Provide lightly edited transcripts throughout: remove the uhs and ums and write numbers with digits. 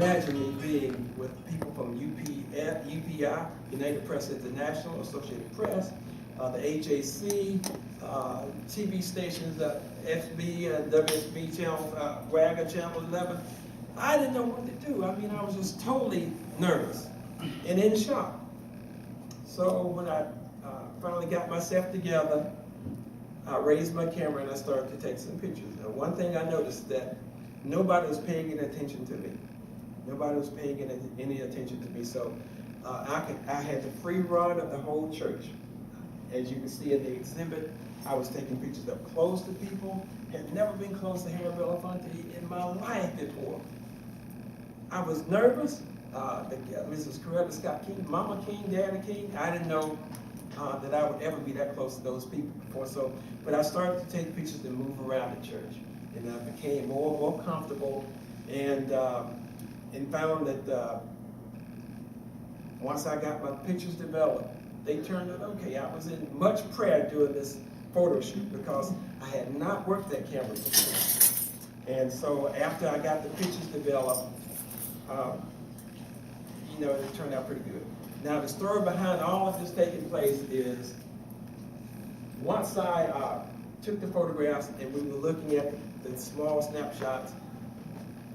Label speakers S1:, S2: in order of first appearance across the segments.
S1: imagine me being with people from UPI, United Press International, Associated Press, the HAC, TV stations, SB and WSB channels, Wagger Channel 11. I didn't know what to do. I mean, I was just totally nervous and in shock. So when I finally got myself together, I raised my camera and I started to take some pictures. Now, one thing I noticed that nobody was paying any attention to me. Nobody was paying any attention to me. So I had the free run of the whole church. As you can see in the exhibit, I was taking pictures up close to people. Had never been close to Harry Belafonte in my life before. I was nervous. Mrs. Coretta Scott King, Mama King, Daddy King, I didn't know that I would ever be that close to those people before. So, but I started to take pictures and move around the church, and I became more and more comfortable, and found that once I got my pictures developed, they turned out okay. I was in much prayer doing this photo shoot because I had not worked that camera before, and so after I got the pictures developed, it turned out pretty good. Now, the story behind all of this taking place is once I took the photographs and we were looking at the small snapshots,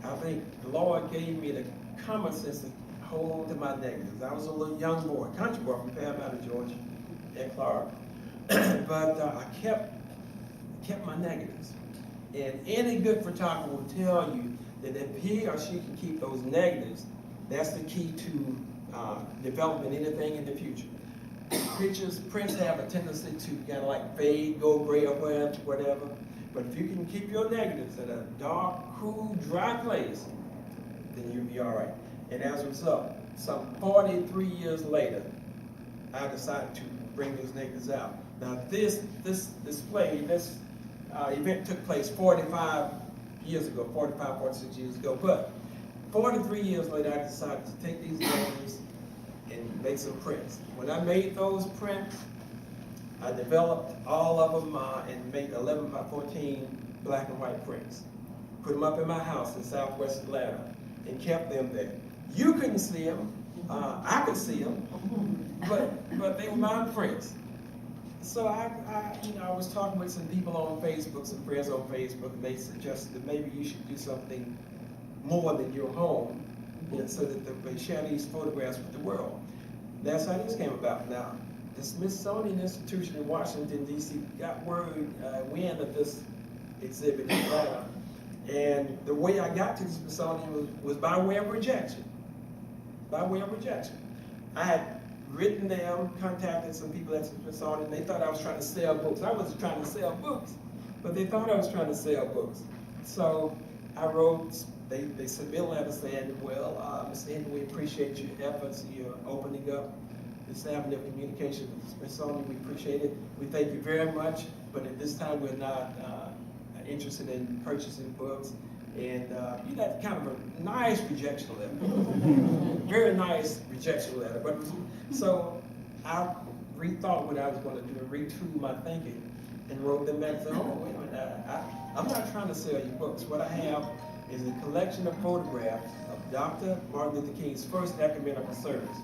S1: I think the Lord gave me the common sense to hold on to my negatives. I was a little young boy, country boy from Fairmount, Georgia, at Clark, but I kept my negatives. And any good photographer will tell you that if he or she can keep those negatives, that's the key to developing anything in the future. Prints have a tendency to kind of like fade, go gray or whatever. But if you can keep your negatives in a dark, cool, dry place, then you'll be all right. And as a result, some 43 years later, I decided to bring those negatives out. Now this display, this event took place 46 years ago, but 43 years later, I decided to take these negatives and make some prints. When I made those prints, I developed all of them and made 11 by 14 black and white prints. Put them up in my house in Southwest Atlanta and kept them there. You couldn't see them. I could see them, but they were my prints. So I was talking with some people on Facebook, some friends on Facebook, and they suggested that maybe you should do something more than your home, so that they share these photographs with the world. That's how this came about. Now, the Smithsonian Institution in Washington, D.C. got wind of this exhibit in Atlanta. And the way I got to the Smithsonian was by way of rejection. By way of rejection. I had written them, contacted some people at the Smithsonian. They thought I was trying to sell books. I wasn't trying to sell books, but they thought I was trying to sell books. So I wrote, they sent me a letter saying, well, Mr. Henry, we appreciate your efforts, your opening up this avenue of communication with the Smithsonian. We appreciate it. We thank you very much, but at this time we're not interested in purchasing books. And you got kind of a nice rejection letter. Very nice rejection letter. But so I rethought what I was going to do, retool my thinking, and wrote them back and said, oh, wait a minute, I'm not trying to sell you books. What I have is a collection of photographs of Dr. Martin Luther King's first ecumenical service,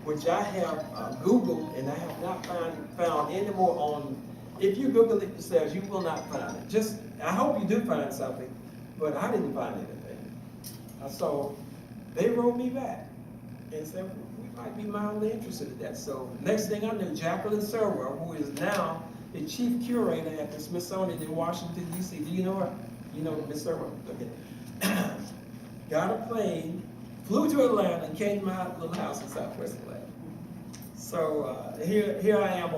S1: which I have Googled, and I have not found any more on. If you Google it yourselves, you will not find it. I hope you do find something, but I didn't find anything. So they wrote me back and said, we might be mildly interested in that. So next thing I knew, Jacqueline Serwer, who is now the chief curator at the Smithsonian in Washington, D.C. Do you know her? You know Miss Serwer? Okay. Got a plane, flew to Atlanta, and came to my little house in Southwest Atlanta. So here I am,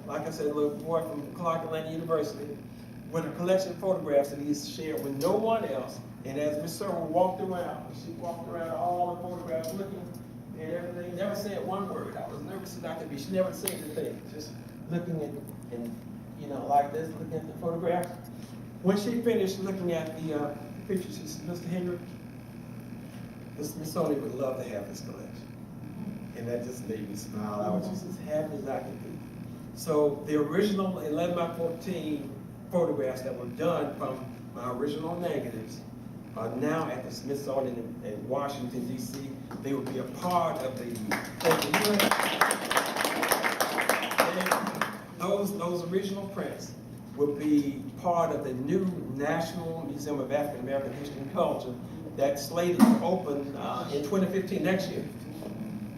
S1: like I said, a little boy from Clark Atlanta University, with a collection of photographs that he's shared with no one else. And as Miss Serwer walked around, she walked around all the photographs, looking at everything, never said one word. I was nervous as I could be. She never said anything, just looking at, and like this, looking at the photographs. When she finished looking at the pictures, she said, Mr. Henry, the Smithsonian would love to have this collection. And that just made me smile. I was just as happy as I could be. So the original 11 by 14 photographs that were done from my original negatives are now at the Smithsonian in Washington, D.C. They will be a part of the those original prints will be part of the new National Museum of African American History and Culture that's slated to open in 2015, next year.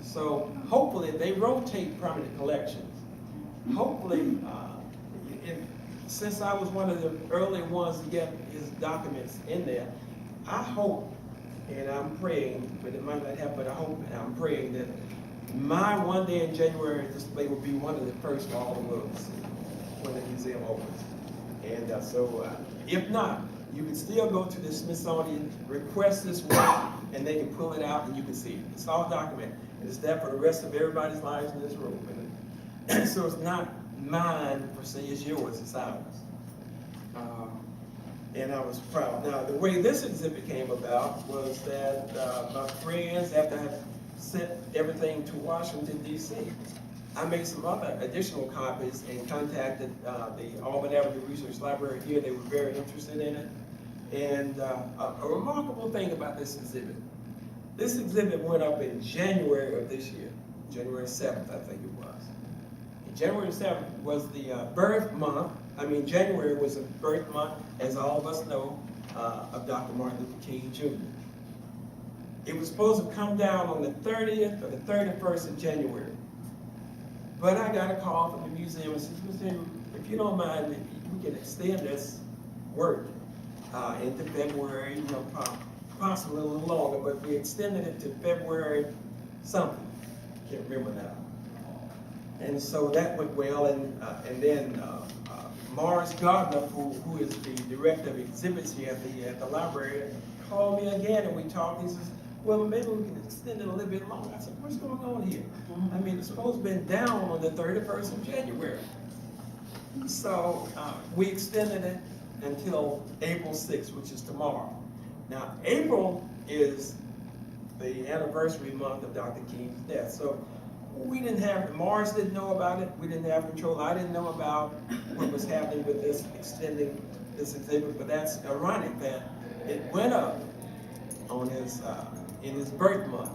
S1: So hopefully they rotate permanent collections. Hopefully, since I was one of the early ones to get his documents in there, I hope and I'm praying, but it might not happen, but I hope and I'm praying that my one day in January display will be one of the first for all the world to see when the museum opens. And if not, you can still go to the Smithsonian, request this work, and they can pull it out and you can see it. It's all documented. And it's there for the rest of everybody's lives in this room. And so it's not mine per se, it's yours, it's ours. And I was proud. Now, the way this exhibit came about was that my friends, after I had sent everything to Washington, D.C., I made some other additional copies and contacted the Auburn Avenue Research Library here. They were very interested in it. And a remarkable thing about this exhibit went up in January of this year, January 7th, I think it was. And January 7th was the birth month. January was the birth month, as all of us know, of Dr. Martin Luther King, Jr. It was supposed to come down on the 30th or the 31st of January. But I got a call from the museum and said, if you don't mind, we can extend this work into February, possibly a little longer, but we extended it to February something. Can't remember now. And so that went well, and then Morris Gardner, who is the director of exhibits here at the library, called me again and we talked. He says, well, maybe we can extend it a little bit longer. I said, what's going on here? It's supposed to have been down on the 31st of January. So we extended it until April 6th, which is tomorrow. Now, April is the anniversary month of Dr. King's death. So we didn't have, Morris didn't know about it. We didn't have control. I didn't know about what was happening with this extending this exhibit, but that's ironic that it went up on his in his birth month,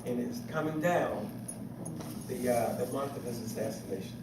S1: and it's coming down the month of his assassination.